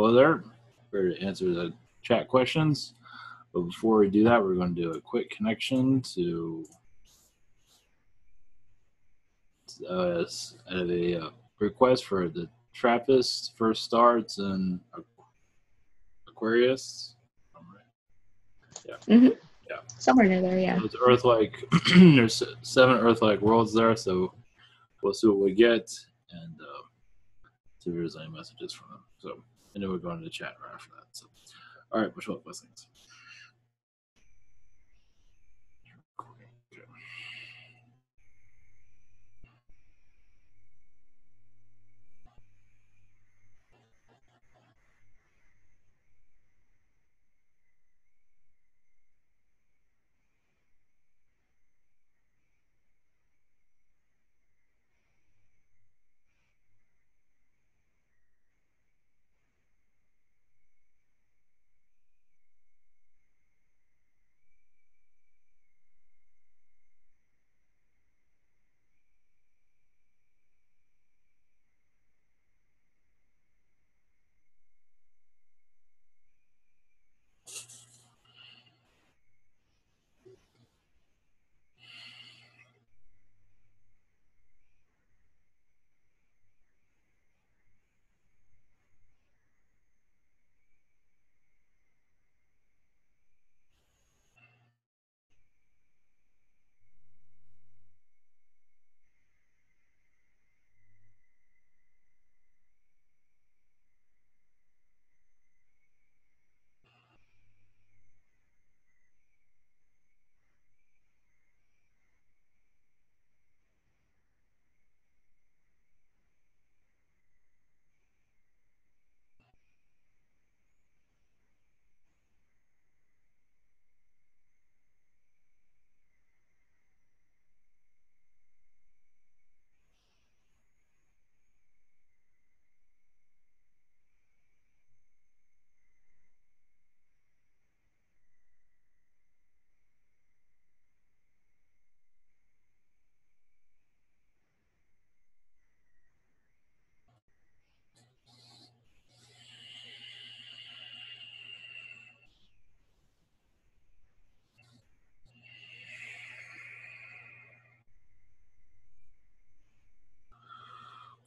Hello there. We're to answer the chat questions. But before we do that, we're going to do a quick connection to a request for the Trappist first starts and Aquarius. Yeah. Mm-hmm. Yeah. Somewhere near there, yeah. So it's Earth-like. There's 7 Earth-like worlds there, so we'll see what we get and see if there's any messages from them. So, and then we're going to the chat right after that. So, all right, wish you luck, blessings.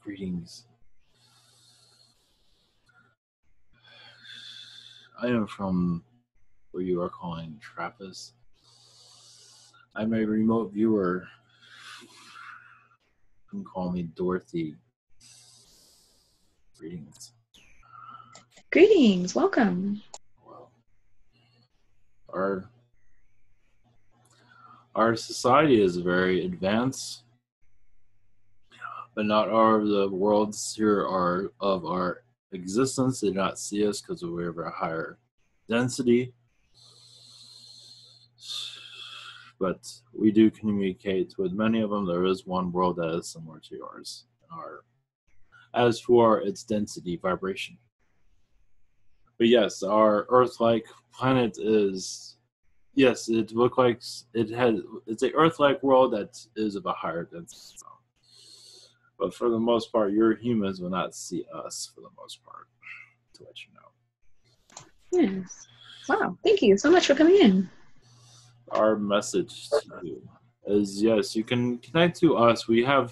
Greetings. I am from where you are calling Trappist. I'm a remote viewer. You can call me Dorothy. Greetings. Greetings, welcome. Well, our society is very advanced, but not all of the worlds here are of our existence. They do not see us because we have a higher density. But we do communicate with many of them. There is one world that is similar to yours. As for its density vibration. But yes, our Earth-like planet is, yes, it looks like it's a Earth-like world that is of a higher density. But for the most part, your humans will not see us for the most part, to let you know. Yes. Wow, thank you so much for coming in. Our message to you is, yes, you can connect to us. We do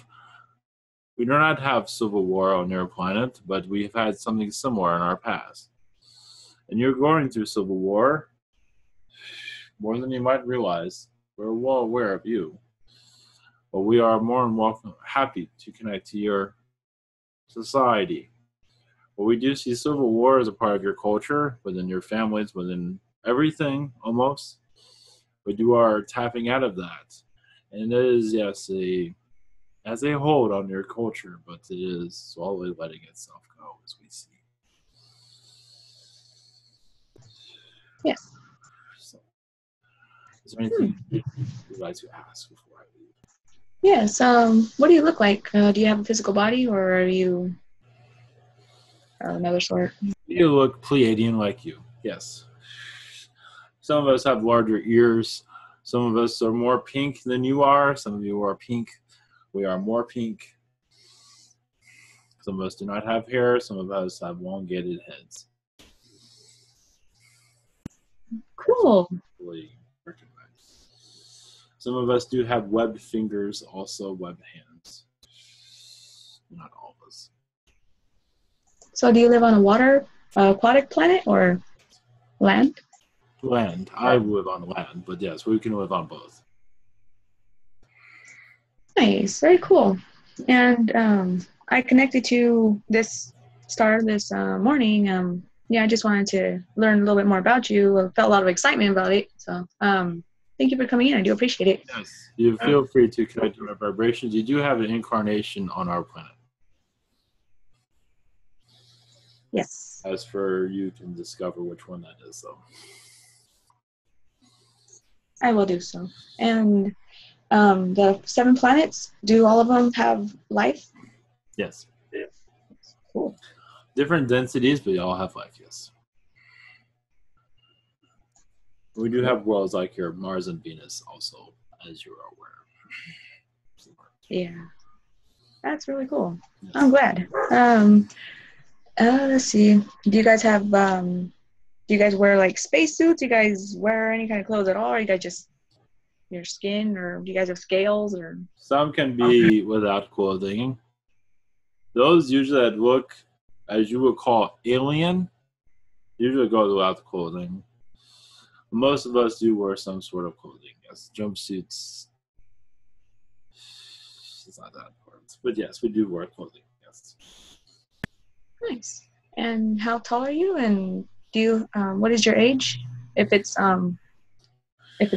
not have civil war on your planet, but we've had something similar in our past. And you're going through civil war more than you might realize. We're well aware of you. But we are more than happy to connect to your society. But we do see civil war as a part of your culture, within your families, within everything almost. We do our tapping out of that. And it is, yes, as a hold on your culture, but it is slowly letting itself go as we see. Yes. So, is there anything you'd like to ask before I leave? Yes. What do you look like? Do you have a physical body, or are you another sort? You look Pleiadian like you, yes. Some of us have larger ears. Some of us are more pink than you are. Some of you are pink. We are more pink. Some of us do not have hair. Some of us have elongated heads. cool. Really recognize. Some of us do have webbed fingers, also webbed hands. Not all of us. So do you live on a water, aquatic planet or land? Land. I live on land, but yes, we can live on both. Nice, very cool. And I connected to this star this morning. Yeah, I just wanted to learn a little bit more about you. I felt a lot of excitement about it. So thank you for coming in. I do appreciate it. Yes, you feel free to connect to our vibrations. You do have an incarnation on our planet. Yes, As for you can discover which one that is, though. I will do so. And the 7 planets, do all of them have life? Yes. Cool. Different densities, but they all have life, yes. We do have worlds like your Mars and Venus also, as you are aware. Yeah, that's really cool. Yes. I'm glad. Let's see. Do you guys have do you guys wear like spacesuits? Do you guys wear any kind of clothes at all? Or you guys just your skin, or do you guys have scales or? Some can be without clothing. Those usually that look, as you would call alien, usually go without clothing. Most of us do wear some sort of clothing. Yes, jumpsuits. It's not that important, but yes, we do wear clothing. Yes. Nice. And how tall are you? And do you what is your age? If it's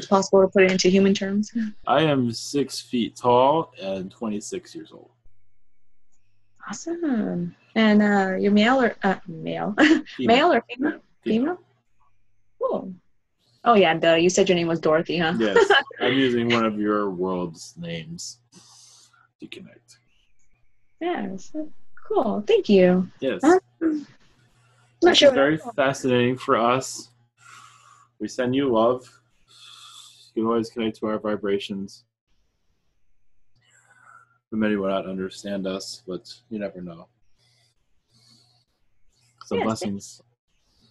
possible to put it into human terms. I am 6 feet tall and 26 years old. Awesome. And you're male or male? Male or female? Female? Cool. Oh yeah, duh. You said your name was Dorothy, huh? Yes, I'm using one of your world's names to connect. Yes. Cool. Thank you. Yes. Not This sure. is very fascinating for us. We send you love. You can always connect to our vibrations. Many will not understand us, but you never know. So Yes, blessings.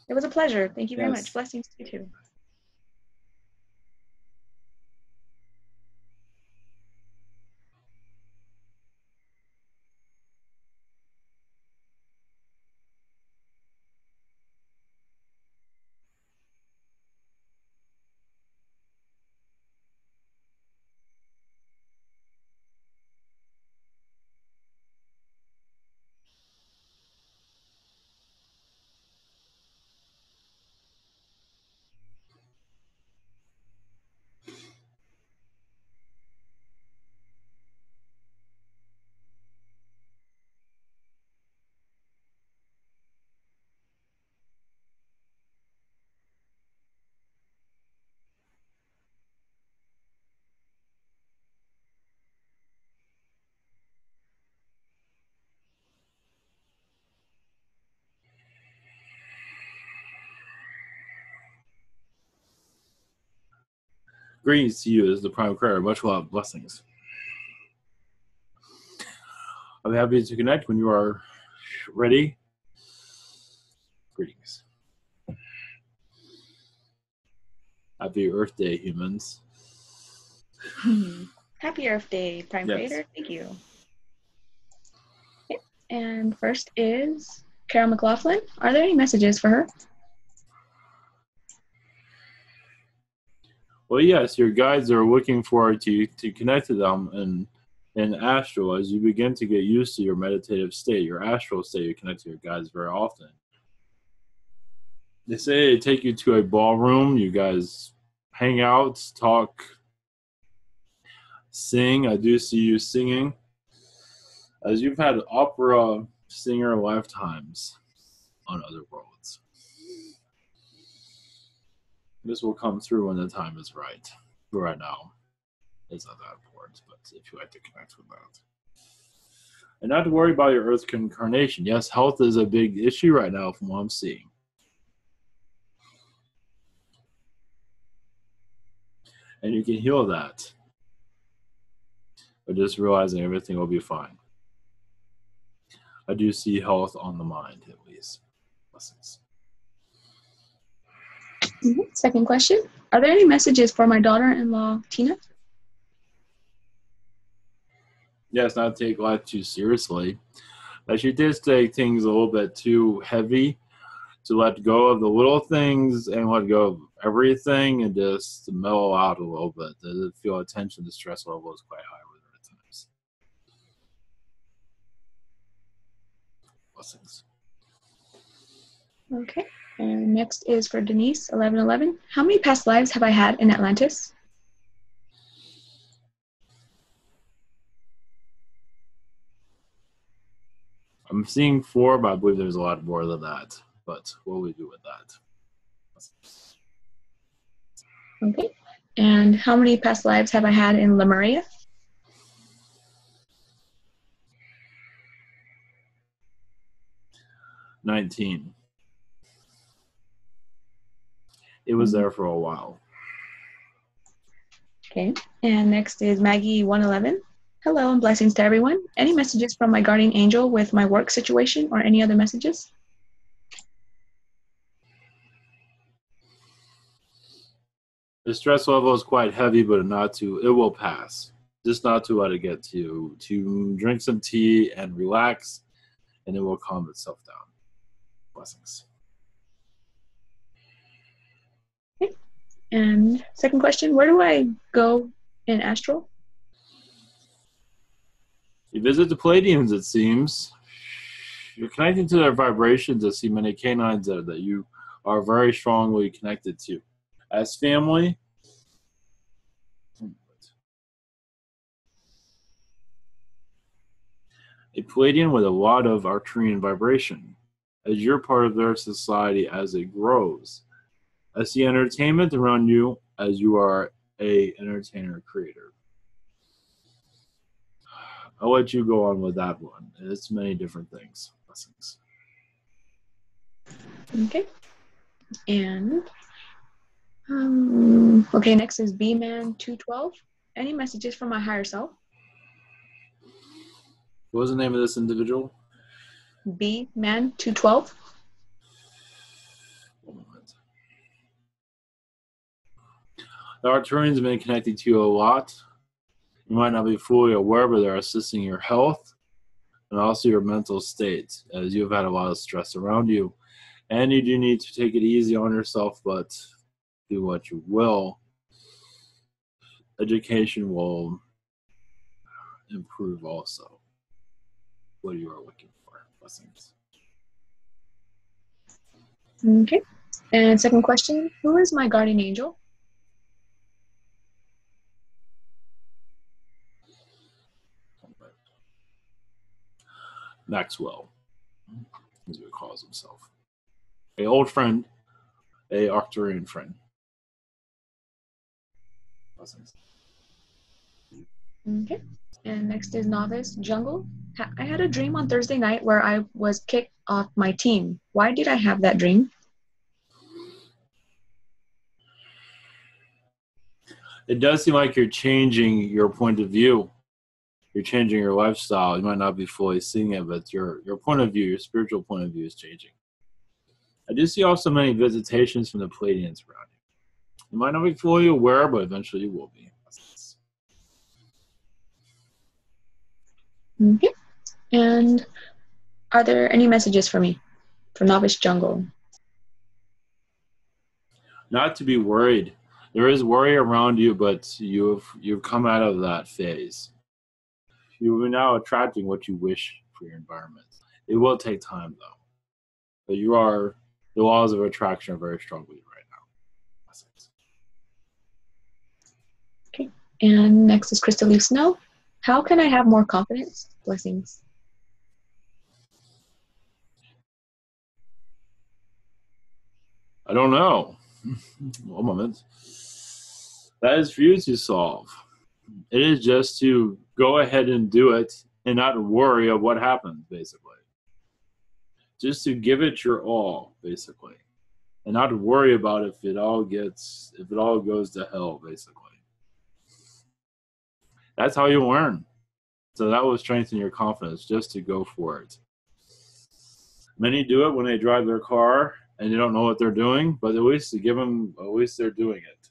it was a pleasure. Thank you very Yes. much. Blessings to you too. Greetings to you as the prime prayer. Much love. Blessings. I'll be happy to connect when you are ready. Greetings. Happy Earth Day, humans. Happy Earth Day, Prime Yes. Creator. Thank you. Okay. And first is Carol McLaughlin. Are there any messages for her? Well, yes, your guides are looking forward to connect to them in astral as you begin to get used to your meditative state, your astral state. You connect to your guides very often. They say they take you to a ballroom. You guys hang out, talk, sing. I do see you singing. As you've had opera singer lifetimes on other worlds. This will come through when the time is right. For right now, it's not that important, but if you like to connect with that. And not to worry about your Earth incarnation. Yes, health is a big issue right now from what I'm seeing. And you can heal that. But just realizing everything will be fine. I do see health on the mind, at least. Blessings. Second question. Are there any messages for my daughter-in-law, Tina? Yes, not take life too seriously. She did take things a little bit too heavy, to let go of the little things and let go of everything and just mellow out a little bit. To feel attention, the stress level is quite high with her at times. Blessings. Okay. And next is for Denise, 1111. How many past lives have I had in Atlantis? I'm seeing 4, but I believe there's a lot more than that. But what will we do with that? Okay. And how many past lives have I had in Lemuria? $19. It was there for a while. Okay. And next is Maggie 111. Hello and blessings to everyone. Any messages from my guardian angel with my work situation or any other messages? The stress level is quite heavy, but it will pass. Just not to let it get to you. To drink some tea and relax, and it will calm itself down. Blessings. Okay. And second question, where do I go in astral? You visit the Palladians, it seems. You're connecting to their vibrations. I see many canines there that you are very strongly connected to. As family, a Palladian with a lot of Arcturian vibration, as you're part of their society as it grows. I see entertainment around you as you are a entertainer creator. I'll let you go on with that one. It's many different things. Blessings. Okay. And okay, next is B-Man 212. Any messages from my higher self? What was the name of this individual? B-Man 212. One moment. The Arcturians have been connecting to you a lot. You might not be fully aware, but they're assisting your health and also your mental state, as you've had a lot of stress around you. And you do need to take it easy on yourself, but do what you will. Education will improve also what you are looking for. Blessings. Okay. And second question, who is my guardian angel? Maxwell, as he calls himself. A old friend, a Arcturian friend. Blessings. Okay. And next is novice jungle. I had a dream on Thursday night where I was kicked off my team. Why did I have that dream? It does seem like you're changing your point of view. You're changing your lifestyle. You might not be fully seeing it, but your point of view, your spiritual point of view is changing. I do see also many visitations from the Palladians around you. You might not be fully aware, but eventually you will be. Okay. And are there any messages for me for novice jungle? Not to be worried. There is worry around you, but you've come out of that phase. You are now attracting what you wish for your environment. It will take time, though. But the laws of attraction are very strong with you right now. Blessings. Okay. And next is Crystal Leaf Snow. How can I have more confidence? Blessings. I don't know. One moment. That is for you to solve. It is just to go ahead and do it and not worry of what happens, basically. Just to give it your all, basically. And not worry about if it all goes to hell, basically. That's how you learn. So that will strengthen your confidence, just to go for it. Many do it when they drive their car and you don't know what they're doing, but at least you give them, at least they're doing it.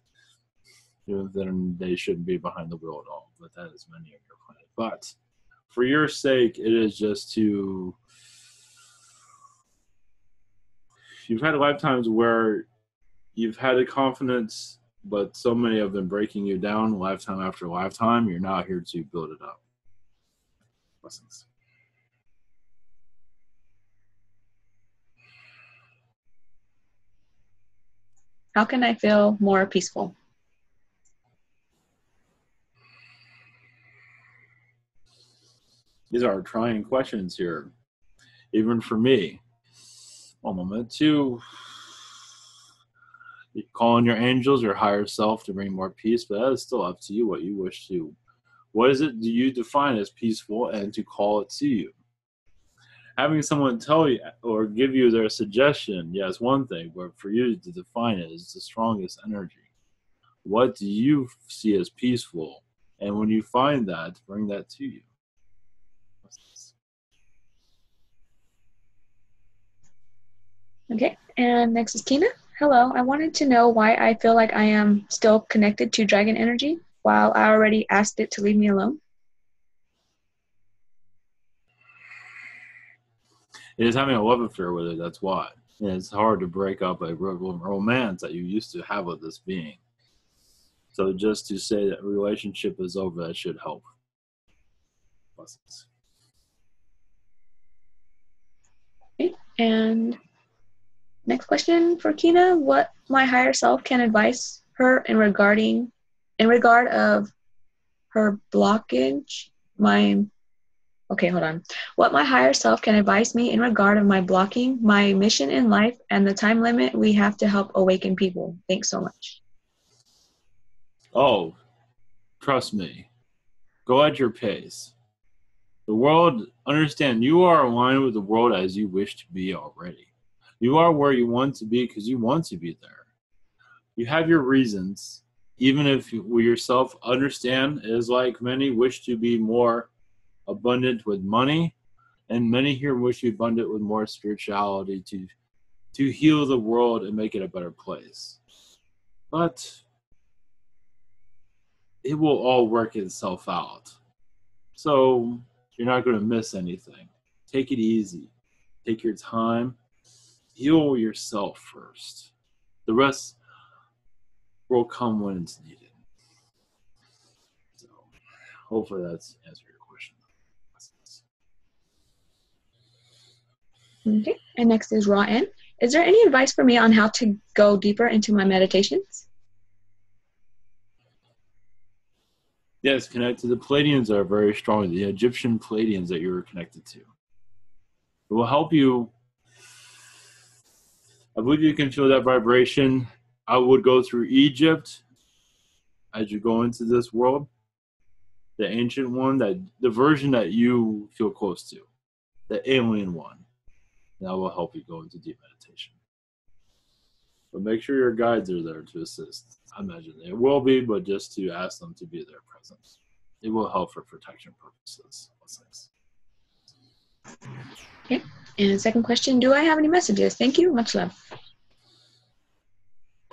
Then they shouldn't be behind the wheel at all, but that is many on your planet. But for your sake, it is just to, you've had lifetimes where you've had a confidence, but so many have been breaking you down lifetime after lifetime. You're now here to build it up. Blessings. How can I feel more peaceful? These are trying questions here, even for me. One moment. Two, you call on your angels, your higher self to bring more peace, but that is still up to you what you wish to. What is it do you define as peaceful and to call it to you? Having someone tell you or give you their suggestion, yes, one thing, but for you to define it is the strongest energy. What do you see as peaceful? And when you find that, bring that to you. Okay, and next is Tina. Hello, I wanted to know why I feel like I am still connected to dragon energy while I already asked it to leave me alone. It is having a love affair with it, that's why. And it's hard to break up a romance that you used to have with this being. So just to say that relationship is over, that should help. Blessings. Okay, and next question for Kina: what my higher self can advise her in regard of her blockage, what my higher self can advise me in regard of my blocking, my mission in life, and the time limit we have to help awaken people. Thanks so much. Oh, trust me. Go at your pace. The world, understand, you are aligned with the world as you wish to be already. You are where you want to be because you want to be there. You have your reasons, even if you yourself understand, it is like many wish to be more abundant with money, and many here wish to be abundant with more spirituality to heal the world and make it a better place. But it will all work itself out. So you're not going to miss anything. Take it easy. Take your time. Heal yourself first. The rest will come when it's needed. So hopefully that's answered your question. Okay, and next is Raw N. Is there any advice for me on how to go deeper into my meditations? Yes, connected. The Palladians are very strong. The Egyptian Palladians that you're connected to. It will help you. I believe you can feel that vibration. I would go through Egypt as you go into this world. The ancient one, that the version that you feel close to, the alien one. That will help you go into deep meditation. But make sure your guides are there to assist. I imagine they will be, but just to ask them to be there present. It will help for protection purposes. Okay, and second question, do I have any messages? Thank you, much love.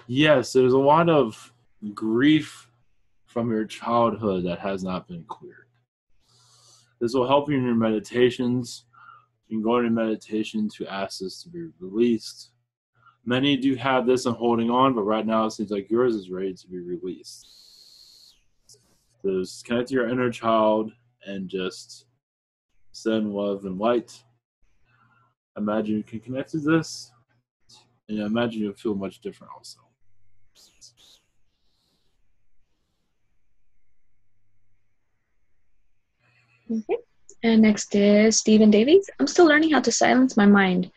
Yes, there's a lot of grief from your childhood that has not been cleared. This will help you in your meditations. You can go into meditation to ask this to be released. Many do have this and holding on, but right now it seems like yours is ready to be released. So just connect to your inner child and just send love and light. Imagine you can connect to this, and imagine you'll feel much different also. Okay. And next is Stephen Davies. I'm still learning how to silence my mind.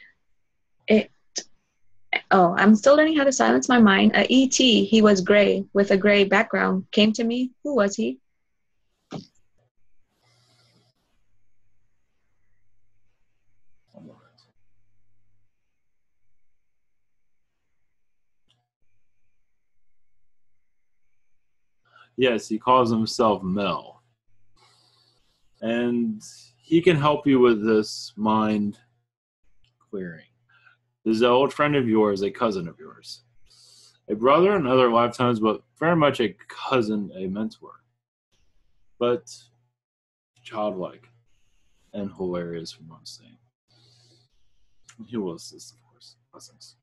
I'm still learning how to silence my mind. A ET, he was gray with a gray background, came to me. Who was he? Yes, he calls himself Mel. And he can help you with this mind clearing. This is an old friend of yours, a cousin of yours. A brother in other lifetimes, but very much a cousin, a mentor. But childlike and hilarious from what I'm saying. He will assist, of course. Blessings.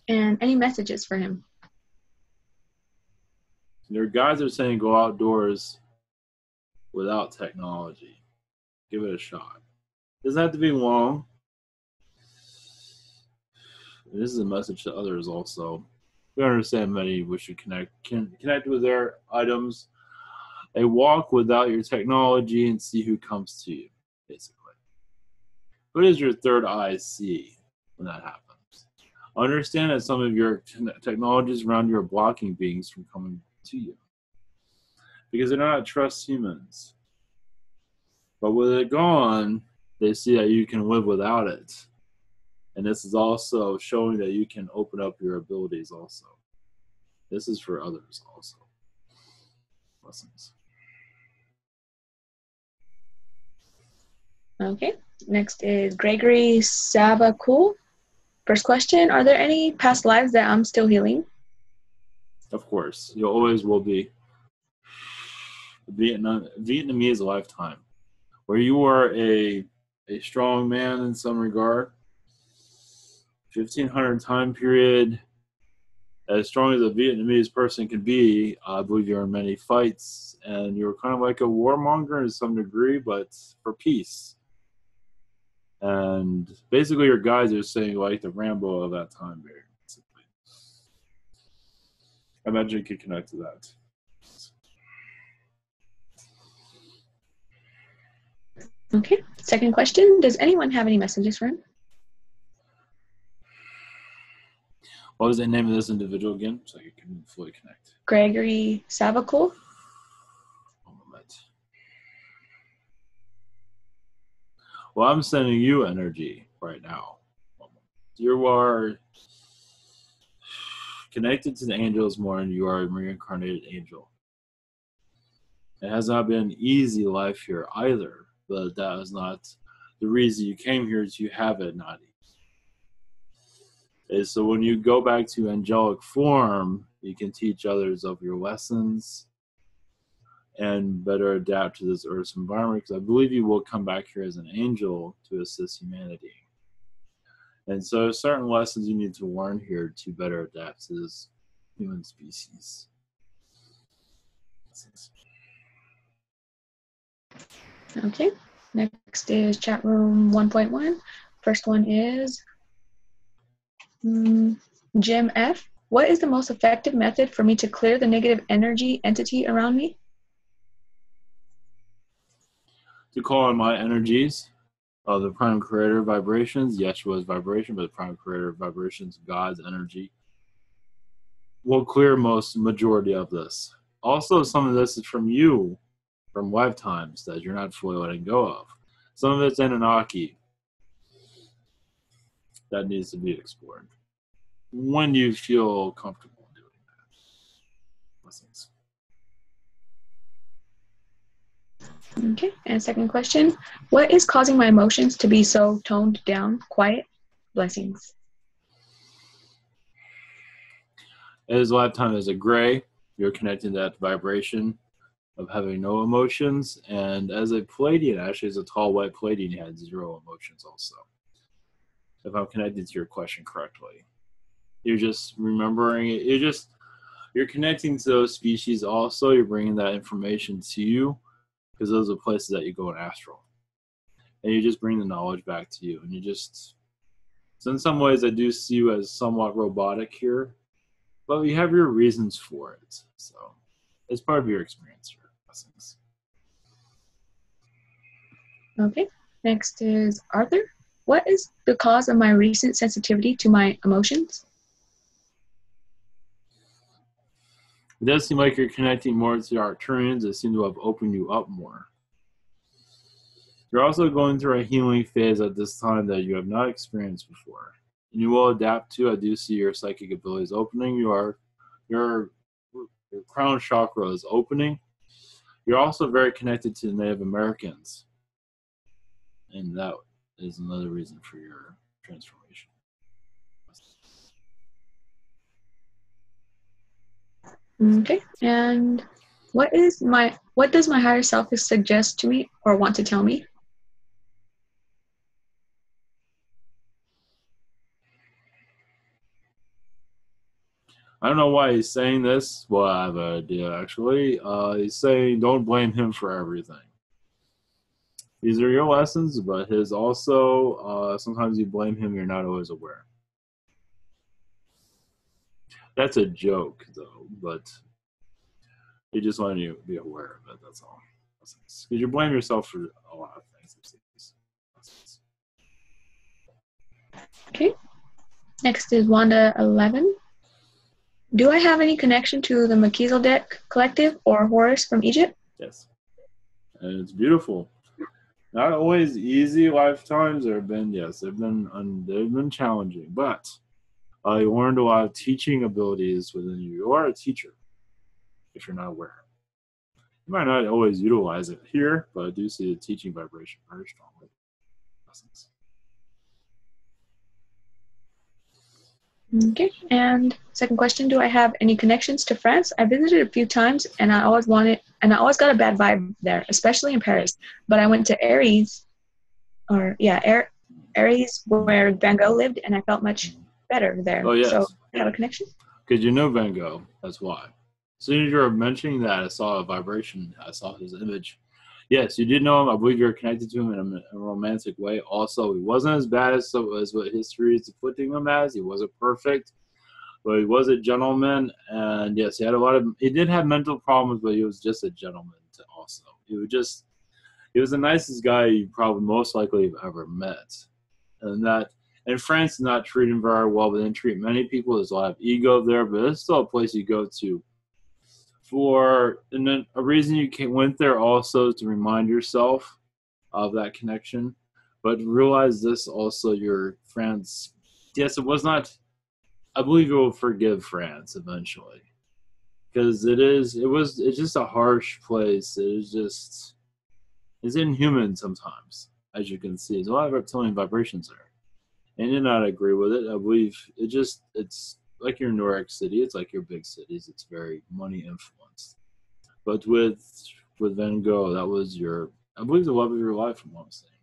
And any messages for him? Your guides are saying go outdoors without technology. Give it a shot. Doesn't have to be long. This is a message to others also. We understand many wish to connect with their items. A walk without your technology and see who comes to you, basically. What does your third eye see when that happens? Understand that some of your technologies around you are blocking beings from coming to you because they do not trust humans. But with it gone, they see that you can live without it. And this is also showing that you can open up your abilities also. This is for others also. Blessings. Okay. Next is Gregory Savakul. First question, are there any past lives that I'm still healing? Of course. You always will be. Vietnamese lifetime, where you were a strong man in some regard. 1500 time period, as strong as a Vietnamese person can be, I believe you're in many fights, and you're kind of like a warmonger to some degree, but for peace. And basically your guys are saying like the Rambo of that time period. I imagine you could connect to that. Okay. Second question, does anyone have any messages for him? What was the name of this individual again, so you can fully connect? Gregory Savakul. One moment. Well, I'm sending you energy right now. You are connected to the angels more, and you are a reincarnated angel. It has not been an easy life here either, but that is not the reason you came here to have it not easy. Is so when you go back to angelic form, you can teach others of your lessons and better adapt to this Earth's environment, because I believe you will come back here as an angel to assist humanity. And so certain lessons you need to learn here to better adapt to this human species. Okay. Next is chat room 1.1. First one is Jim F. What is the most effective method for me to clear the negative energy entity around me? To call on my energies of the prime creator vibrations, Yeshua's vibration, but the prime creator vibrations, God's energy, will clear majority of this. Also, some of this is from you, from lifetimes that you're not fully letting go of. Some of it's Anunnaki that needs to be explored when you feel comfortable doing that. Blessings. Okay. And second question, what is causing my emotions to be so toned down, quiet? Blessings. As lifetime as a gray, you're connecting that vibration of having no emotions. And as a Palladian, actually, as a tall white Palladian, you had 0 emotions also. If I'm connected to your question correctly. You're just remembering it. You're connecting to those species also. You're bringing that information to you because those are places that you go in astral. And you just bring the knowledge back to you. And you just, so in some ways, I do see you as somewhat robotic here, but you have your reasons for it. So it's part of your experience here. Blessings. Okay. Next is Arthur. What is the cause of my recent sensitivity to my emotions? It does seem like you're connecting more to the Arcturians that seem to have opened you up more. You're also going through a healing phase at this time that you have not experienced before. And you will adapt to. I do see your psychic abilities opening. Your crown chakra is opening. You're also very connected to the Native Americans. And that is another reason for your transformation. Okay. And what does my higher self suggest to me or want to tell me? I don't know why he's saying this. Well, I have an idea actually. He's saying don't blame him for everything. These are your lessons, but his also, sometimes you blame him, you're not always aware. That's a joke, though, but he just wanted you to be aware of it, that's all. Because you blame yourself for a lot of things. Okay. Next is Wanda 11. Do I have any connection to the Melchizedek collective or Horus from Egypt? Yes. And it's beautiful. Not always easy lifetimes. They've been challenging, but you learned a lot of teaching abilities within you. You are a teacher, if you're not aware. You might not always utilize it here, but I do see the teaching vibration very strongly. Okay. And second question, do I have any connections to France? I visited a few times and I always got a bad vibe there, especially in Paris. But I went to Aries where Van Gogh lived, and I felt much better there. Oh, yes. So I have a connection? Because you know Van Gogh, that's why. As soon as you were mentioning that, I saw a vibration. I saw his image. Yes, you did know him. I believe you're connected to him in a romantic way. Also, he wasn't as bad as what history is putting him as. He wasn't perfect, but he was a gentleman. And yes, he did have mental problems, but he was just a gentleman also. He was the nicest guy you probably most likely have ever met. And France did not treat him very well, but didn't treat many people. There's a lot of ego there, but it's still a place you go to and then a reason you went there also to remind yourself of that connection. But realize this also, your France. Yes, it was not. I believe you will forgive France eventually, because it's just a harsh place. It's inhuman sometimes, as you can see. There's a lot of reptilian vibrations there. And did not agree with it. I believe it's like your Newark city. It's like your big cities. It's very money influenced. But with Van Gogh, that was I believe the love of your life, from what I'm saying.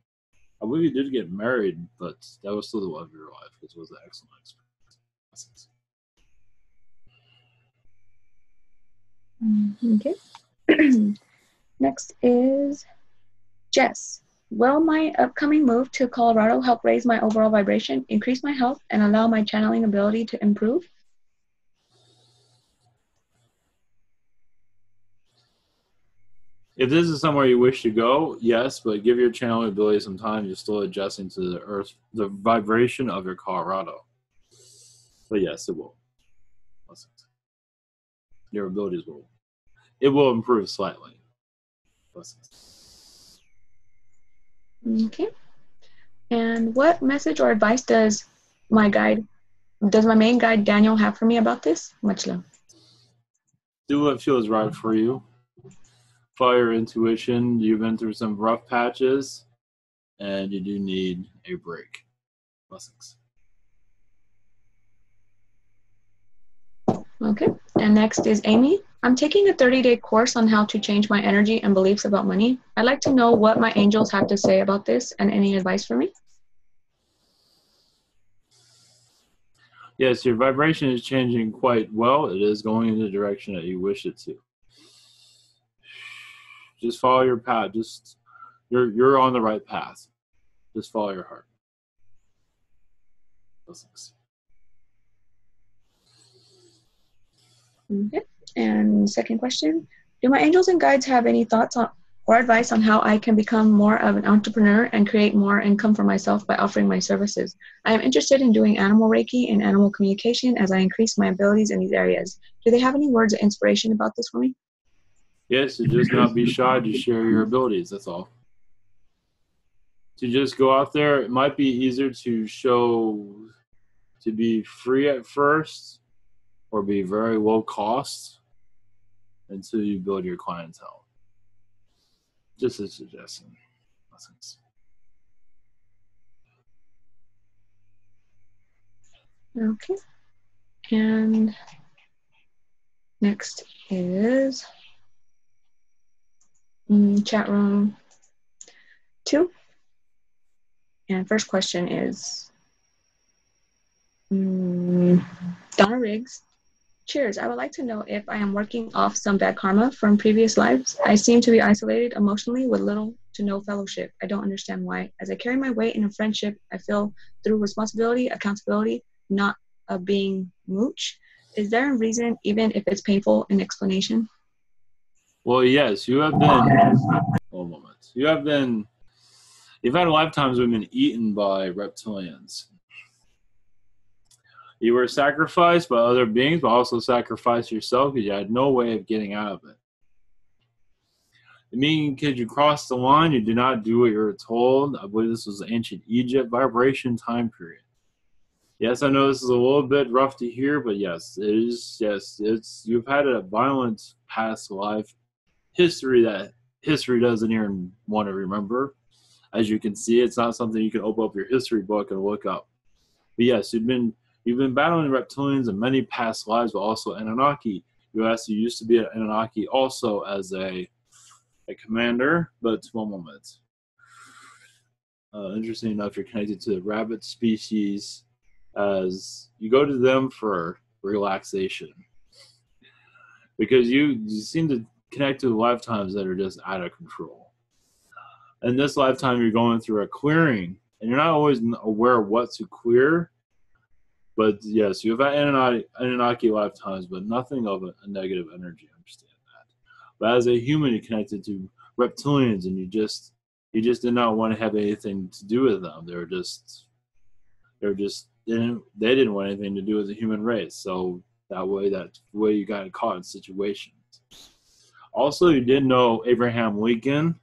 I believe you did get married, but that was still the love of your life, because it was an excellent experience. Okay. Next is Jess. Will my upcoming move to Colorado help raise my overall vibration, increase my health, and allow my channeling ability to improve? If this is somewhere you wish to go, yes, but give your channeling ability some time. You're still adjusting to the vibration of your Colorado. But yes, it will. Your abilities will improve slightly. Okay. And what message or advice does my main guide Daniel have for me about this? Much love. Do what feels right for you. Follow your intuition. You've been through some rough patches, and you do need a break. Blessings. Okay. And next is Amy. I'm taking a 30-day course on how to change my energy and beliefs about money. I'd like to know what my angels have to say about this and any advice for me. Yes, your vibration is changing quite well. It is going in the direction that you wish it to. Just follow your path. You're on the right path. Just follow your heart. Blessings. Okay. And second question, do my angels and guides have any thoughts on or advice on how I can become more of an entrepreneur and create more income for myself by offering my services? I am interested in doing animal Reiki and animal communication as I increase my abilities in these areas. Do they have any words of inspiration about this for me? Yes, to just not be shy to share your abilities. That's all. To just go out there. It might be easier to be free at first, or be very low cost until you build your clientele. Just a suggestion. Blessings. Okay. And next is chat room 2. And first question is Donna Riggs. Cheers. I would like to know if I am working off some bad karma from previous lives. I seem to be isolated emotionally with little to no fellowship. I don't understand why. As I carry my weight in a friendship, I feel through responsibility, accountability, not a being mooch. Is there a reason, even if it's painful, an explanation? Well, yes, you have been. One moment. You've had lifetimes we've been eaten by reptilians. You were sacrificed by other beings, but also sacrificed yourself because you had no way of getting out of it. Meaning, because you crossed the line, you did not do what you were told. I believe this was ancient Egypt vibration time period. Yes, I know this is a little bit rough to hear, but yes, it is. Yes, you've had a violent past life history that history doesn't even want to remember. As you can see, it's not something you can open up your history book and look up. But yes, you've been battling reptilians in many past lives, but also Anunnaki. You actually used to be an Anunnaki also as a commander, but one moment. Interesting enough, you're connected to the rabbit species as you go to them for relaxation. Because you seem to connect to lifetimes that are just out of control. In this lifetime, you're going through a clearing, and you're not always aware of what to clear. But yes, you have had Anunnaki lifetimes, but nothing of a negative energy. I understand that. But as a human, you're connected to reptilians, and you just did not want to have anything to do with them. They didn't want anything to do with the human race. So that's the way you got caught in situations. Also, you did know Abraham Lincoln,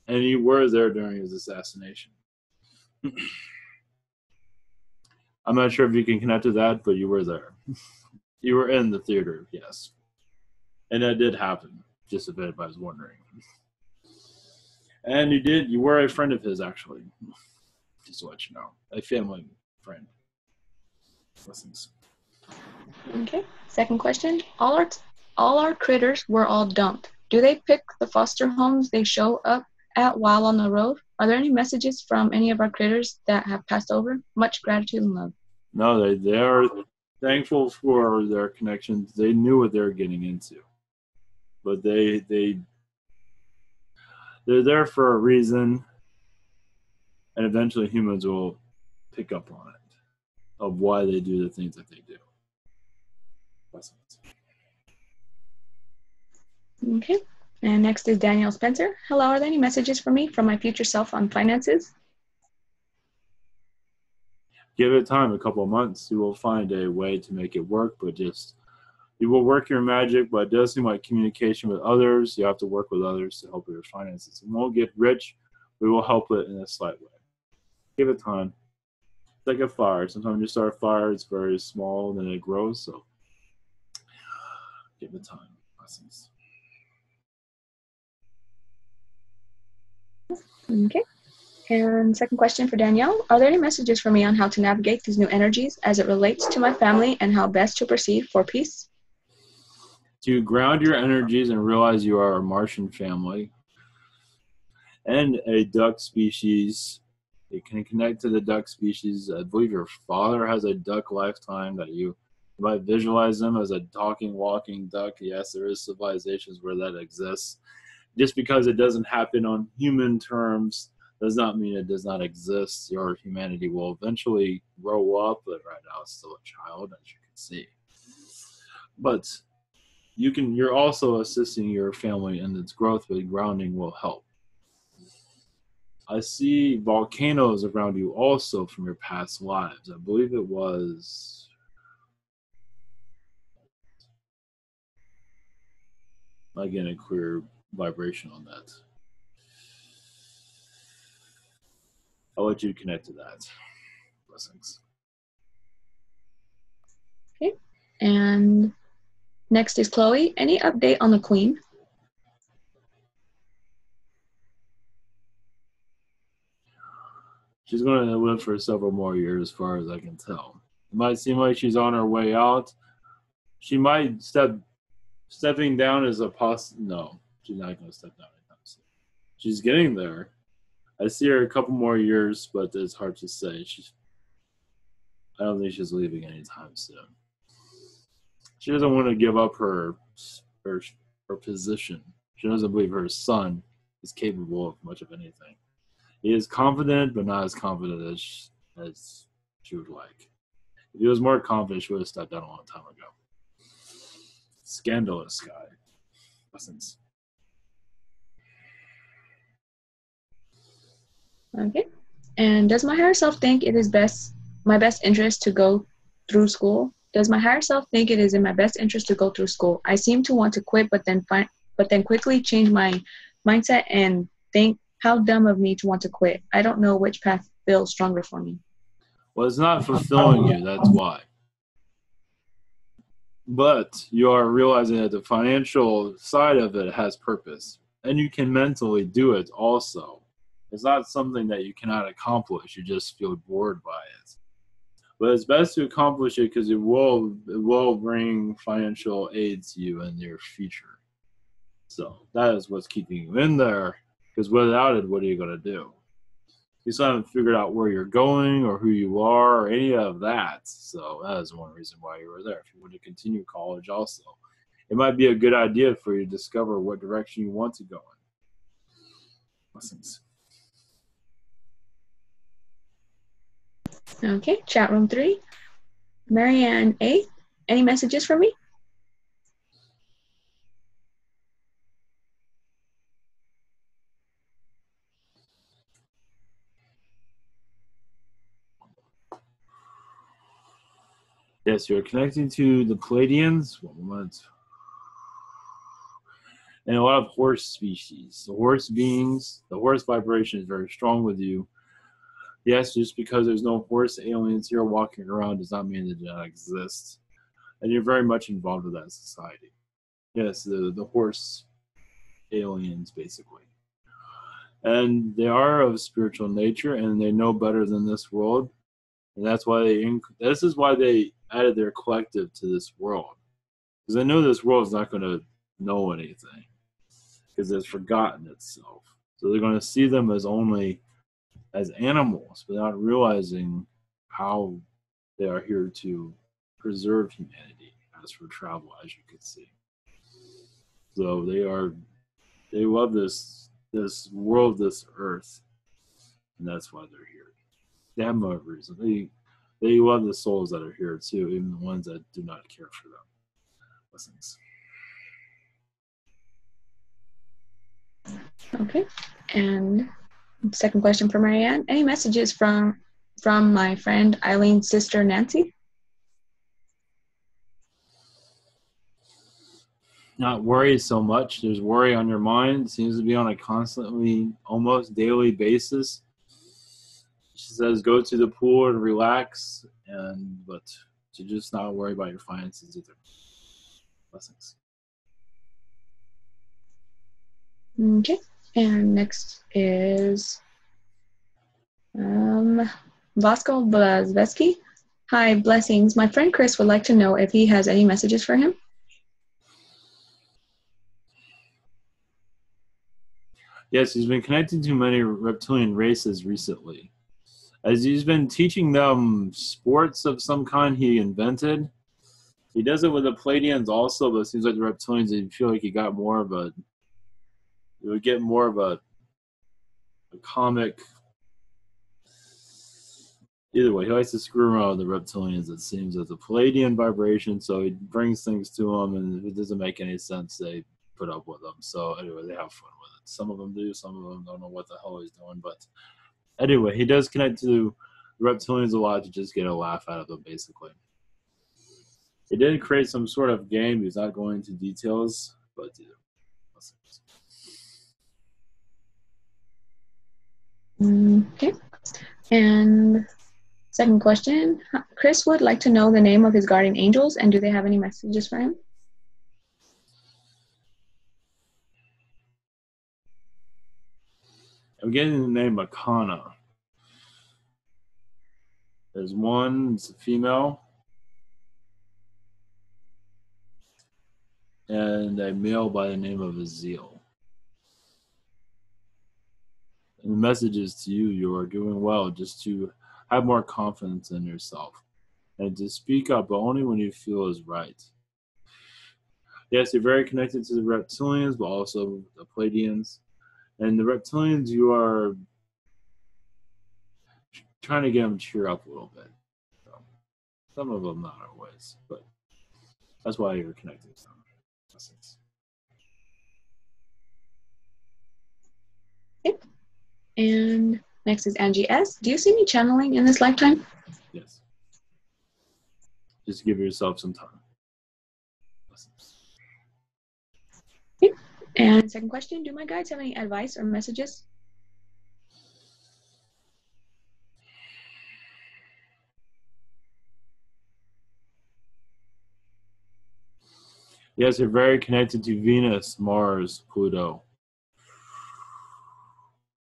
and you were there during his assassination. I'm not sure if you can connect to that, but you were there. You were in the theater, yes. And that did happen, just if anybody's wondering. And you were a friend of his, actually. Just to let you know. A family friend. Blessings. Okay. Second question. All our critters were all dumped. Do they pick the foster homes they show up at while on the road? Are there any messages from any of our critters that have passed over? Much gratitude and love. No, they are thankful for their connections. They knew what they were getting into. But they're there for a reason, and eventually humans will pick up on it of why they do the things that they do. Blessings. Okay. And next is Danielle Spencer. Hello, are there any messages for me from my future self on finances? Give it time, a couple of months. You will find a way to make it work, but you will work your magic, but it does seem like communication with others. You have to work with others to help with your finances. You won't get rich. We will help it in a slight way. Give it time. It's like a fire. Sometimes you start a fire, it's very small, and then it grows. So give it time. Blessings. Okay. And second question for Danielle. Are there any messages for me on how to navigate these new energies as it relates to my family and how best to proceed for peace? To ground your energies and realize you are a Martian family and a duck species. It can connect to the duck species. I believe your father has a duck lifetime that you might visualize them as a talking, walking duck. Yes, there is civilizations where that exists. Just because it doesn't happen on human terms does not mean it does not exist. Your humanity will eventually grow up, but right now it's still a child, as you can see. But you're also assisting your family in its growth, but grounding will help. I see volcanoes around you also from your past lives. I believe it was. Again, a clear vibration on that. I'll let you connect to that. Blessings. Okay. And next is Chloe. Any update on the Queen? She's going to live for several more years, as far as I can tell. might seem like she's on her way out. She might stepping down is a no, she's not going to step down anytime soon. She's getting there. I see her a couple more years, but it's hard to say. I don't think she's leaving anytime soon. She doesn't want to give up her position. She doesn't believe her son is capable of much of anything. He is confident, but not as confident as she would like. If he was more confident, she would have stepped down a long time ago. Scandalous guy. Lessons. Okay. And does my higher self think it is my best interest to go through school? Does my higher self think it is in my best interest to go through school? I seem to want to quit, but then quickly change my mindset and think, how dumb of me to want to quit. I don't know which path feels stronger for me. Well, it's not fulfilling you, that's why. But you are realizing that the financial side of it has purpose, and you can mentally do it also. It's not something that you cannot accomplish. You just feel bored by it. But it's best to accomplish it because it will bring financial aid to you in your future. So that is what's keeping you in there. Because without it, what are you going to do? You still haven't figured out where you're going or who you are or any of that. So that is one reason why you were there. If you want to continue college also, it might be a good idea for you to discover what direction you want to go in. Lessons. Okay, chat room 3. Marianne A, any messages for me? Yes, you're connecting to the Pleiadians. 1 moment. And a lot of horse species. The horse beings, the horse vibration is very strong with you. Yes, just because there's no horse aliens here walking around does not mean they do not exist. And you're very much involved with that society. Yes, the horse aliens, basically. And they are of spiritual nature, and they know better than this world. And that's why this is why they added their collective to this world. Because they know this world is not going to know anything. Because it's forgotten itself. So they're going to see them as only as animals, without realizing how they are here to preserve humanity as for travel, as you can see. So they love this world, this earth, and that's why they're here. They have no reason. They love the souls that are here too, even the ones that do not care for them. Blessings. Okay, and second question for Marianne. Any messages from my friend Eileen's sister Nancy? Not worry so much. There's worry on your mind. It seems to be on a constantly, almost daily basis. She says go to the pool and relax, but to just not worry about your finances either. Blessings. Okay, and next is Vasco Blazveski. Hi, blessings. My friend Chris would like to know if he has any messages for him. Yes, he's been connecting to many reptilian races recently. As he's been teaching them sports of some kind he invented. He does it with the Pleiadians also, but it seems like the reptilians, they feel like he would get more of a comic. Either way, he likes to screw around with the reptilians, it seems, as a Pleiadian vibration, so he brings things to them, and if it doesn't make any sense, they put up with them. So anyway, they have fun with it. Some of them do, some of them don't know what the hell he's doing, but anyway, he does connect to the reptilians a lot to just get a laugh out of them, basically. He did create some sort of game. He's not going into details, but Okay. And second question, Chris would like to know the name of his guardian angels, and do they have any messages for him? I'm getting the name Akana. There's one, it's a female. and a male by the name of Azil. And the message is to you: you are doing well. Just to have more confidence in yourself and to speak up, but only when you feel is right. Yes, you're very connected to the reptilians, but also the Pleiadians. And the reptilians, you are trying to get them to cheer up a little bit. So, some of them not always, but that's why you're connected to them. Okay. And next is Angie S. Do you see me channeling in this lifetime? Yes. Just give yourself some time. Okay. And second question, do my guides have any advice or messages? Yes, you're very connected to Venus, Mars, Pluto.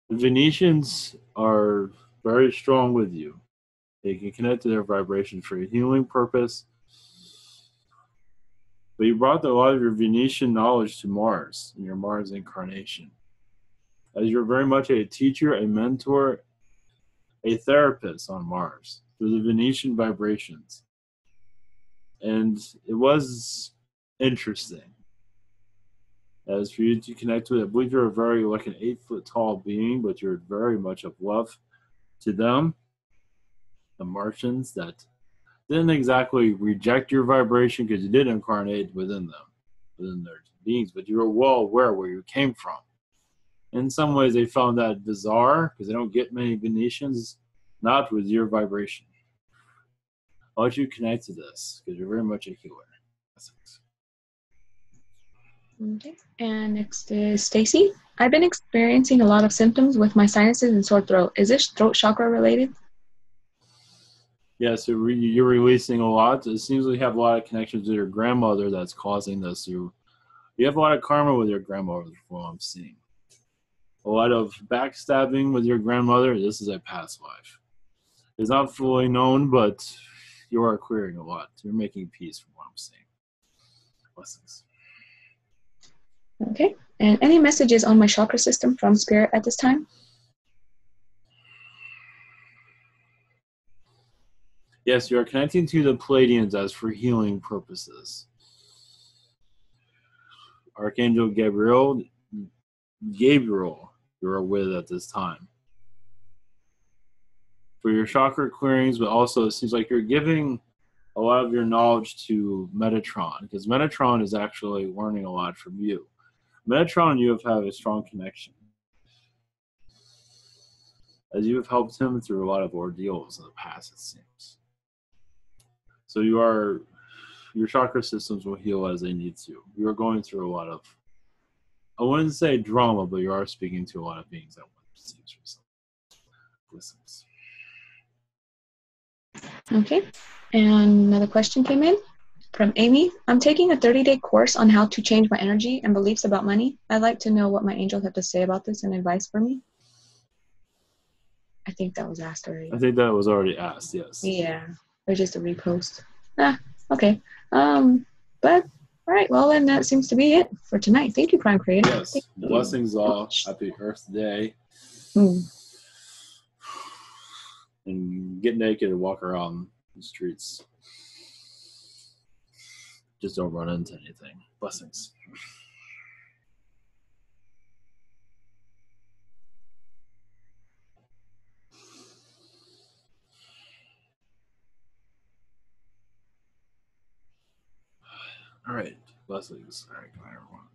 The Venetians are very strong with you. They can connect to their vibration for a healing purpose. But you brought a lot of your Venetian knowledge to Mars in your Mars incarnation. As you're very much a teacher, a mentor, a therapist on Mars through the Venetian vibrations. And it was interesting. As for you to connect with, I believe you're very like an 8 foot tall being, but you're very much of love to them, the Martians that didn't exactly reject your vibration because you did incarnate within them, within their beings, but you were well aware where you came from. In some ways, they found that bizarre because they don't get many Venetians not with your vibration. I'll let you connect to this because you're very much a healer. Okay. And next is Stacy. I've been experiencing a lot of symptoms with my sinuses and sore throat. Is this throat chakra related? Yeah, so you're releasing a lot. It seems like you have a lot of connections with your grandmother that's causing this. You have a lot of karma with your grandmother, from what I'm seeing. A lot of backstabbing with your grandmother. This is a past life. It's not fully known, but you are clearing a lot. You're making peace, from what I'm seeing. Blessings. Okay. And any messages on my chakra system from spirit at this time? Yes, you are connecting to the Pleiadians as for healing purposes. Archangel Gabriel, you're with at this time. For your chakra clearings, but also it seems like you're giving a lot of your knowledge to Metatron, because Metatron is actually learning a lot from you. Metatron and you have had a strong connection, as you have helped him through a lot of ordeals in the past, it seems. So your chakra systems will heal as they need to. You are going through a lot of, I wouldn't say drama, but you are speaking to a lot of beings at once, it seems for some. Blessings. Okay. And another question came in from Amy. I'm taking a 30-day course on how to change my energy and beliefs about money. I'd like to know what my angels have to say about this and advice for me. I think that was asked already. I think that was already asked, yes. Yeah. Or just a repost. Okay. But all right, well then that seems to be it for tonight. Thank you, Prime Creator. Yes. Blessings all. Happy Earth Day. And get naked and walk around the streets. Just don't run into anything. Blessings. All right. Blessings. All right, come on, everyone.